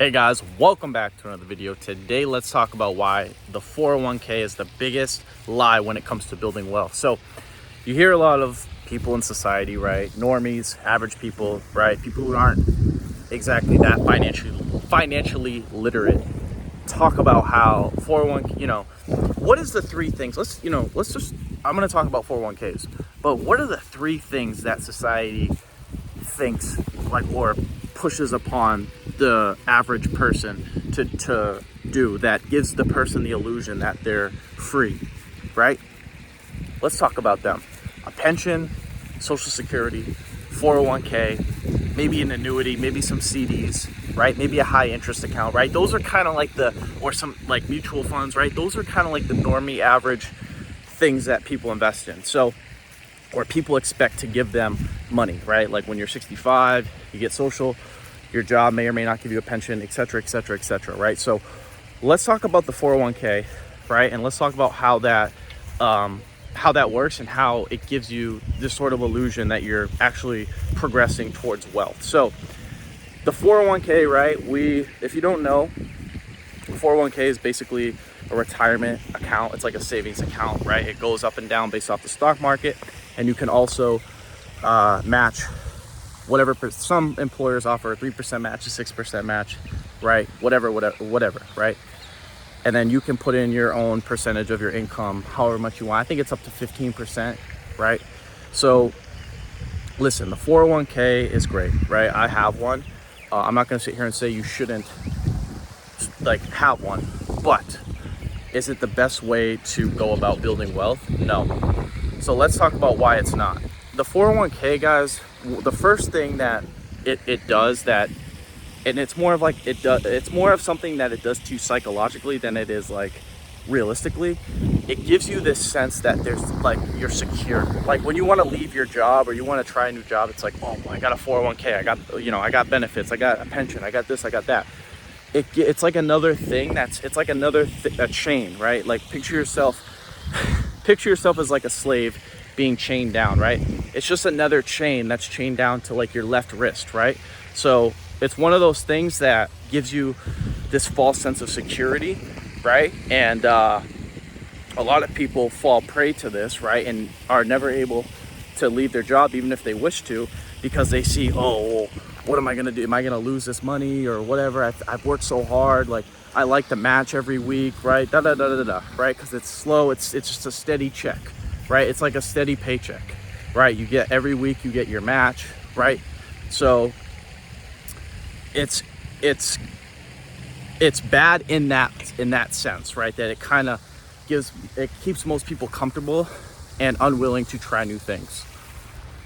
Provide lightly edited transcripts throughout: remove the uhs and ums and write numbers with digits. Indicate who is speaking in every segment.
Speaker 1: Hey guys, welcome back to another video. Today, let's talk about why the 401k is the biggest lie when it comes to building wealth. So you hear a lot of people in society, right? Normies, average people, right? People who aren't exactly that financially literate talk about how 401k, what is the three things? I'm going to talk about 401ks, but what are the three things that society thinks or pushes upon the average person to do that gives the person the illusion that they're free, right? Let's talk about them. A pension, Social Security, 401k, maybe an annuity, maybe some CDs, right? Maybe a high interest account, right? Those are kind of like or some like mutual funds, right? Those are kind of like the normie average things that people invest in. So, or people expect to give them money, right? Like when you're 65, you get social, your job may or may not give you a pension, et cetera, et cetera, et cetera, right? So let's talk about the 401k, right? And let's talk about how that works and how it gives you this sort of illusion that you're actually progressing towards wealth. So the 401k, right? If you don't know, the 401k is basically a retirement account. It's like a savings account, right? It goes up and down based off the stock market. And you can also match whatever. Some employers offer a 3% match, a 6% match, right? Whatever, right? And then you can put in your own percentage of your income, however much you want. I think it's up to 15%, right? So listen, the 401k is great, right? I have one. I'm not going to sit here and say you shouldn't have one, but is it the best way to go about building wealth? No. So let's talk about why it's not. The 401k, guys, the first thing that it does and it's more of something that it does to you psychologically than it is like realistically. It gives you this sense that there's you're secure. Like when you want to leave your job or you want to try a new job, it's like, oh, I got a 401k, I got benefits, I got a pension, I got this, I got that. It's like another thing a chain, right? Like picture yourself as like a slave being chained down, right? It's just another chain that's chained down to like your left wrist, right? So it's one of those things that gives you this false sense of security, right? And a lot of people fall prey to this, right? And are never able to leave their job even if they wish to, because they see, oh, well, what am I gonna do? Am I gonna lose this money or whatever? I've worked so hard, like I like to match every week, right? Right? Because it's slow, it's just a steady check, right? It's like a steady paycheck, right? You get every week, you get your match, right? So it's bad in that sense, right? That it keeps most people comfortable and unwilling to try new things.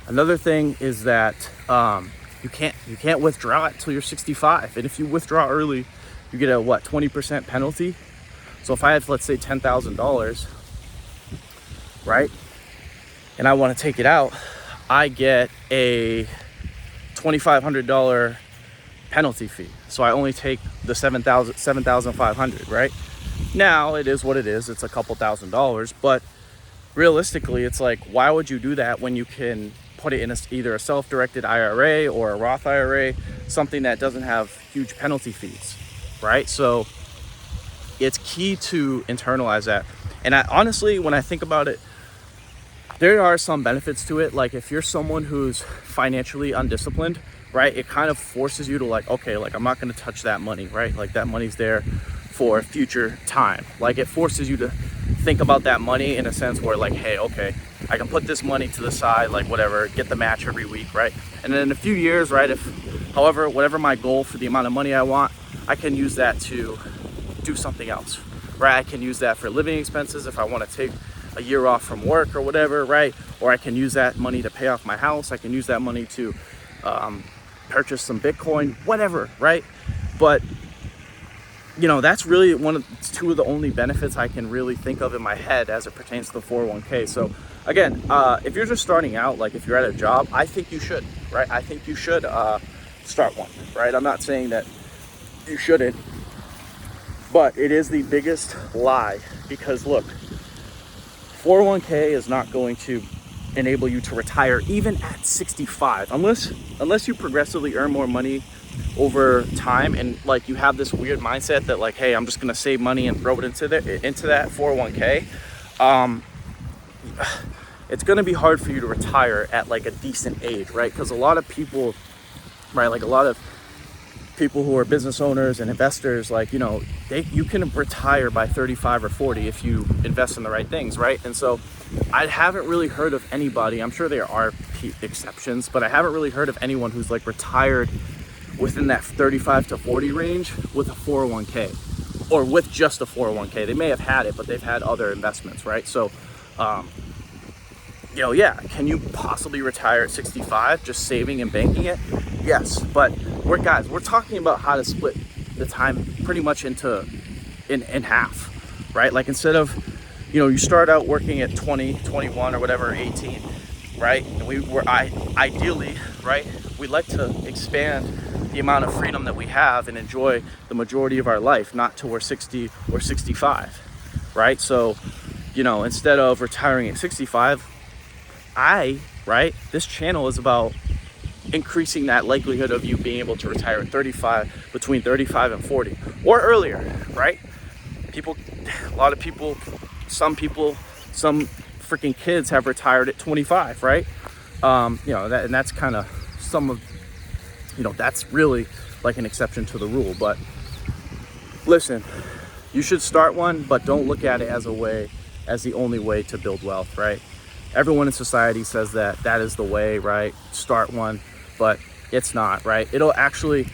Speaker 1: Another thing is that you can't withdraw it till you're 65, and if you withdraw early, you get a 20% penalty. So if I have, let's say, $10,000, right, and I want to take it out, I get a $2,500 penalty fee. So I only take the $7,500, right? Now it is what it is. It's a couple $1,000s, but realistically, it's like, why would you do that when you can put it in either a self-directed IRA or a Roth IRA, something that doesn't have huge penalty fees, right? So it's key to internalize that. And honestly, when I think about it, there are some benefits to it. Like if you're someone who's financially undisciplined, right, it kind of forces you to I'm not going to touch that money, right? Like that money's there for future time. Like it forces you to think about that money in a sense where hey, okay, I can put this money to the side, get the match every week, right? And then in a few years, right, whatever my goal for the amount of money I want, I can use that to do something else, right? I can use that for living expenses if I want to take a year off from work or whatever, right? Or I can use that money to pay off my house. I can use that money to purchase some Bitcoin, whatever, right? But that's really two of the only benefits I can really think of in my head as it pertains to the 401k. So again, if you're just starting out, if you're at a job, I think you should, right? I think you should start one, right? I'm not saying that you shouldn't, but it is the biggest lie, because look, 401k is not going to enable you to retire even at 65, unless you progressively earn more money over time, and like you have this weird mindset that like, hey, I'm just gonna save money and throw it into that 401k, it's gonna be hard for you to retire at like a decent age, right? Because a lot of people, right, like a lot of people who are business owners and investors, like, you know, you can retire by 35 or 40 if you invest in the right things, right? And so I haven't really heard of anybody, I'm sure there are exceptions, but I haven't really heard of anyone who's like retired within that 35 to 40 range with a 401k, or with just a 401k. They may have had it, but they've had other investments, right? So, you know, yeah, can you possibly retire at 65 just saving and banking it? Yes, but we're talking about how to split the time pretty much in half, right? Like instead of, you know, you start out working at 20, 21 or whatever, 18, right? And ideally, right, we like to expand the amount of freedom that we have and enjoy the majority of our life, not till we're 60 or 65, right? So, you know, instead of retiring at 65, this channel is about increasing that likelihood of you being able to retire at 35, between 35 and 40 or earlier, right? Some freaking kids have retired at 25, right? You know, and that's kind of you know, that's really like an exception to the rule. But listen, you should start one, but don't look at it as the only way to build wealth, right? Everyone in society says that is the way, right? Start one, but it's not, right? It'll actually,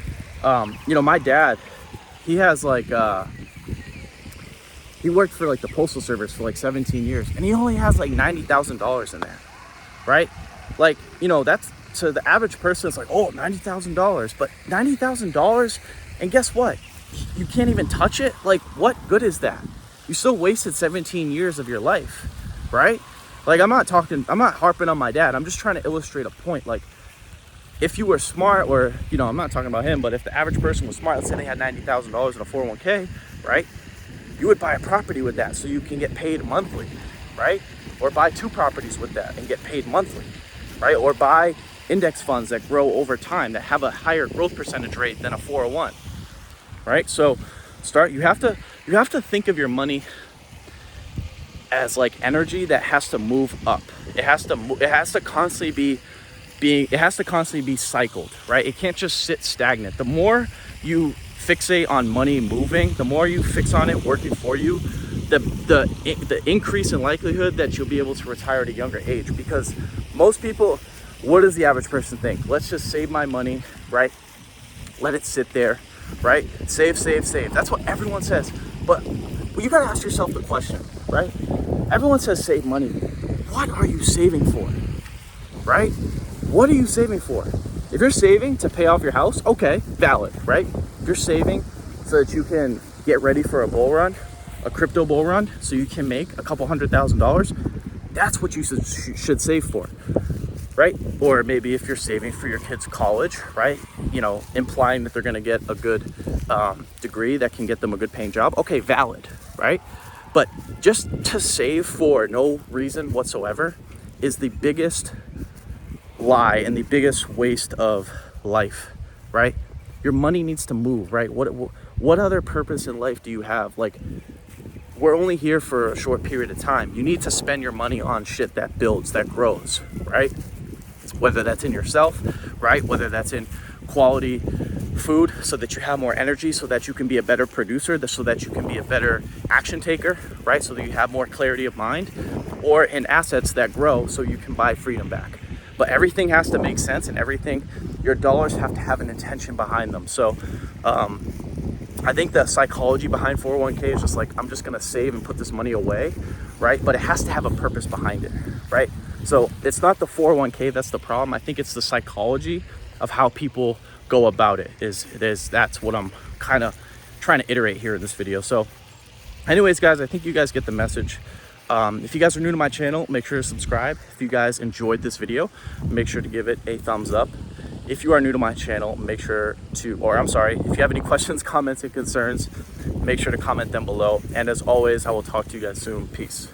Speaker 1: you know, my dad, he has like, he worked for like the Postal Service for like 17 years, and he only has like $90,000 in there, right? Like, you know, that's, to the average person, it's like, oh, $90,000, but $90,000, and guess what? You can't even touch it. Like, what good is that? You still wasted 17 years of your life, right? Like, I'm not harping on my dad. I'm just trying to illustrate a point. Like, if you were smart, or, you know, I'm not talking about him, but if the average person was smart, let's say they had $90,000 in a 401k, right? You would buy a property with that so you can get paid monthly, right? Or buy 2 properties with that and get paid monthly, right? Or buy index funds that grow over time, that have a higher growth percentage rate than a 401, right? So you have to think of your money as like energy that has to move up. It has to constantly be cycled, right? It can't just sit stagnant. The more you fixate on money moving, the more you fix on it working for you, the increase in likelihood that you'll be able to retire at a younger age. Because most people, what does the average person think? Let's just save my money, right? Let it sit there, right? Save. That's what everyone says. But you gotta ask yourself the question, right? Everyone says save money. What are you saving for, right? What are you saving for? If you're saving to pay off your house, okay, valid, right? If you're saving so that you can get ready for a bull run, a crypto bull run, so you can make a couple $100,000, that's what you should save for, right? Or maybe if you're saving for your kids' college, right? You know, implying that they're gonna get a good degree that can get them a good paying job, okay, valid, right? But just to save for no reason whatsoever is the biggest lie and the biggest waste of life, right? Your money needs to move, right? What other purpose in life do you have? Like, we're only here for a short period of time. You need to spend your money on shit that builds, that grows, right? Whether that's in yourself, right? Whether that's in quality food so that you have more energy, so that you can be a better producer, so that you can be a better action taker, right? So that you have more clarity of mind, or in assets that grow so you can buy freedom back. But everything has to make sense, and everything, your dollars have to have an intention behind them. So I think the psychology behind 401k is just like, I'm just gonna save and put this money away, right? But it has to have a purpose behind it, right? So it's not the 401k that's the problem. I think it's the psychology of how people go about it. That's what I'm kind of trying to iterate here in this video. So anyways, guys, I think you guys get the message. If you guys are new to my channel, make sure to subscribe. If you guys enjoyed this video, make sure to give it a thumbs up. If you are new to my channel, make sure to, if you have any questions, comments, and concerns, make sure to comment them below. And as always, I will talk to you guys soon. Peace.